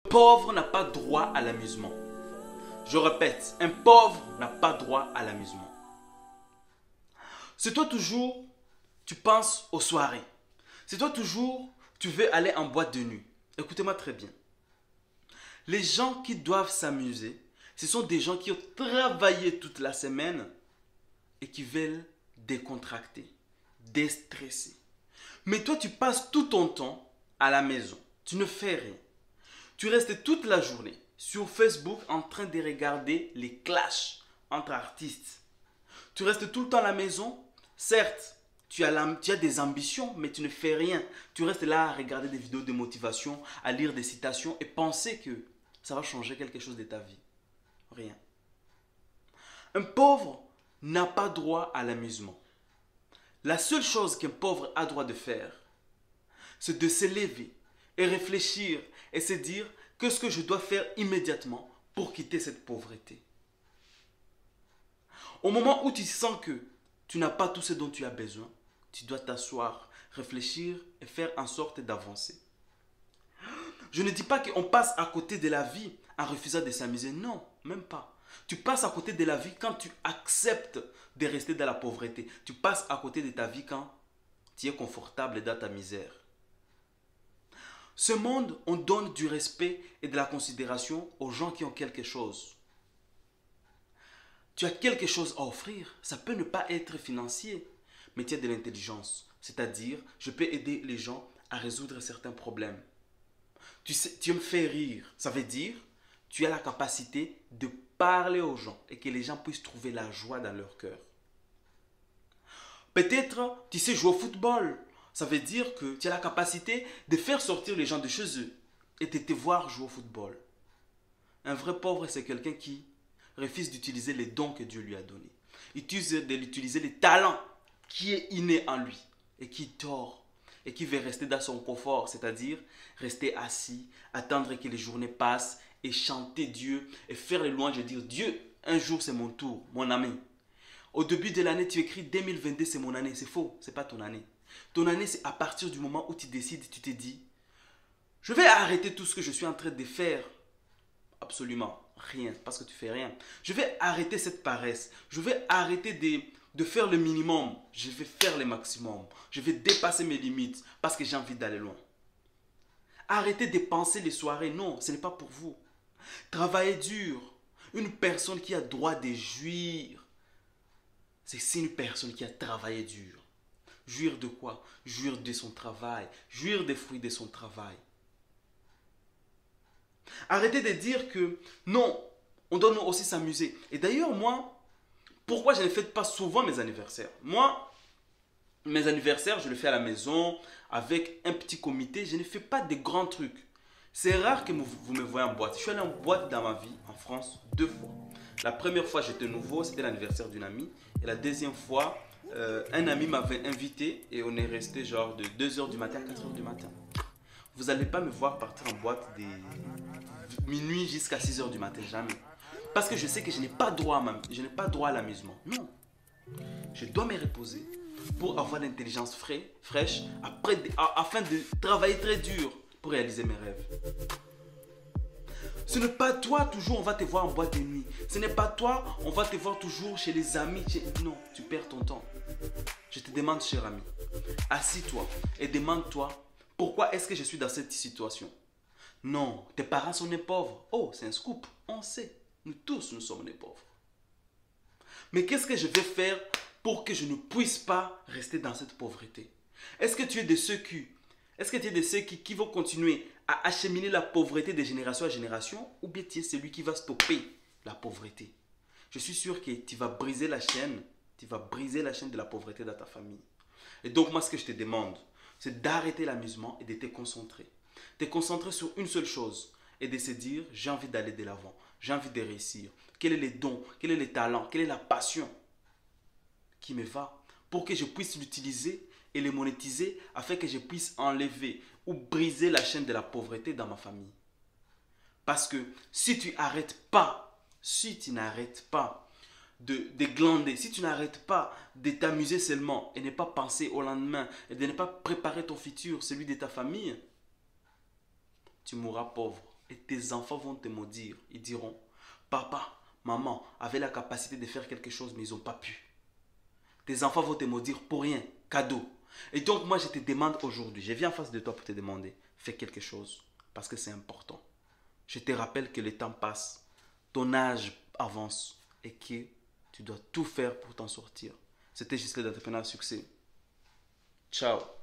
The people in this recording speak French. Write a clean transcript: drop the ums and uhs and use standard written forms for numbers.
pauvre n'a pas droit à l'amusement. Je répète, un pauvre n'a pas droit à l'amusement. C'est toi toujours, tu penses aux soirées. C'est toi toujours, tu veux aller en boîte de nuit. Écoutez-moi très bien. Les gens qui doivent s'amuser, ce sont des gens qui ont travaillé toute la semaine et qui veulent décontracter, déstresser. Mais toi, tu passes tout ton temps à la maison. Tu ne fais rien. Tu restes toute la journée sur Facebook en train de regarder les clashs entre artistes. Tu restes tout le temps à la maison. Certes, tu as des ambitions, mais tu ne fais rien. Tu restes là à regarder des vidéos de motivation, à lire des citations et penser que ça va changer quelque chose de ta vie. Rien. Un pauvre n'a pas droit à l'amusement. La seule chose qu'un pauvre a droit de faire, c'est de se lever et réfléchir et se dire qu'est-ce que je dois faire immédiatement pour quitter cette pauvreté. Au moment où tu sens que tu n'as pas tout ce dont tu as besoin, tu dois t'asseoir, réfléchir et faire en sorte d'avancer. Je ne dis pas qu'on passe à côté de la vie en refusant de s'amuser. Non, même pas. Tu passes à côté de la vie quand tu acceptes de rester dans la pauvreté. Tu passes à côté de ta vie quand tu es confortable dans ta misère. Ce monde, on donne du respect et de la considération aux gens qui ont quelque chose. Tu as quelque chose à offrir. Ça peut ne pas être financier, mais tu as de l'intelligence. C'est-à-dire, je peux aider les gens à résoudre certains problèmes. Tu me fais rire. Ça veut dire, tu as la capacité de parler aux gens et que les gens puissent trouver la joie dans leur cœur. Peut-être, tu sais jouer au football. Ça veut dire que tu as la capacité de faire sortir les gens de chez eux et de te voir jouer au football. Un vrai pauvre, c'est quelqu'un qui refuse d'utiliser les dons que Dieu lui a donnés. Il refuse d'utiliser les talents qui est inné en lui et qui dort et qui veut rester dans son confort, c'est-à-dire rester assis, attendre que les journées passent et chanter Dieu et faire les louanges et dire Dieu, un jour c'est mon tour, mon ami. Au début de l'année, tu écris 2022, c'est mon année. C'est faux, c'est pas ton année. Ton année, c'est à partir du moment où tu décides, tu te dis, je vais arrêter tout ce que je suis en train de faire. Absolument rien, parce que tu fais rien. Je vais arrêter cette paresse. Je vais arrêter de faire le minimum. Je vais faire le maximum. Je vais dépasser mes limites parce que j'ai envie d'aller loin. Arrêtez de penser les soirées. Non, ce n'est pas pour vous. Travaillez dur. Une personne qui a droit de jouir, c'est une personne qui a travaillé dur. Jouir de quoi? Jouir de son travail. Jouir des fruits de son travail. Arrêtez de dire que non, on doit nous aussi s'amuser. Et d'ailleurs, moi, pourquoi je ne fête pas souvent mes anniversaires? Moi, mes anniversaires, je le fais à la maison, avec un petit comité. Je ne fais pas de grands trucs. C'est rare que vous me voyez en boîte. Je suis allé en boîte dans ma vie, en France, 2 fois. La première fois, j'étais nouveau, c'était l'anniversaire d'une amie. Et la deuxième fois, un ami m'avait invité et on est resté genre de 2h du matin à 4h du matin. Vous n'allez pas me voir partir en boîte de minuit jusqu'à 6h du matin, jamais. Parce que je sais que je n'ai pas droit à l'amusement. Non. Je dois me reposer pour avoir l'intelligence fraîche afin de travailler très dur pour réaliser mes rêves. Ce n'est pas toi, toujours on va te voir en boîte de nuit. Ce n'est pas toi, on va te voir toujours chez les amis. Non, tu perds ton temps. Je te demande, cher ami, assis-toi et demande-toi pourquoi est-ce que je suis dans cette situation. Non, tes parents sont nés pauvres. Oh, c'est un scoop, on sait. Nous tous, nous sommes nés pauvres. Mais qu'est-ce que je vais faire pour que je ne puisse pas rester dans cette pauvreté? Est-ce que tu es de ceux qui vont continuer à acheminer la pauvreté de génération à génération, ou bien tu es celui qui va stopper la pauvreté? Je suis sûr que tu vas briser la chaîne de la pauvreté dans ta famille. Et donc moi, ce que je te demande, c'est d'arrêter l'amusement et de te concentrer. Te concentrer sur une seule chose et de se dire, j'ai envie d'aller de l'avant, j'ai envie de réussir. Quel est le don, quel est le talent, quelle est la passion qui me va pour que je puisse l'utiliser et les monétiser afin que je puisse enlever ou briser la chaîne de la pauvreté dans ma famille. Parce que si tu n'arrêtes pas de glander, si tu n'arrêtes pas de t'amuser seulement et ne pas penser au lendemain et de ne pas préparer ton futur, celui de ta famille, tu mourras pauvre. Et tes enfants vont te maudire. Ils diront, papa, maman avaient la capacité de faire quelque chose, mais ils n'ont pas pu. Tes enfants vont te maudire pour rien, cadeau. Et donc moi je te demande aujourd'hui, je viens en face de toi pour te demander, fais quelque chose, parce que c'est important. Je te rappelle que le temps passe, ton âge avance et que tu dois tout faire pour t'en sortir. C'était Gisèle d'Entrepreneur à Succès. Ciao.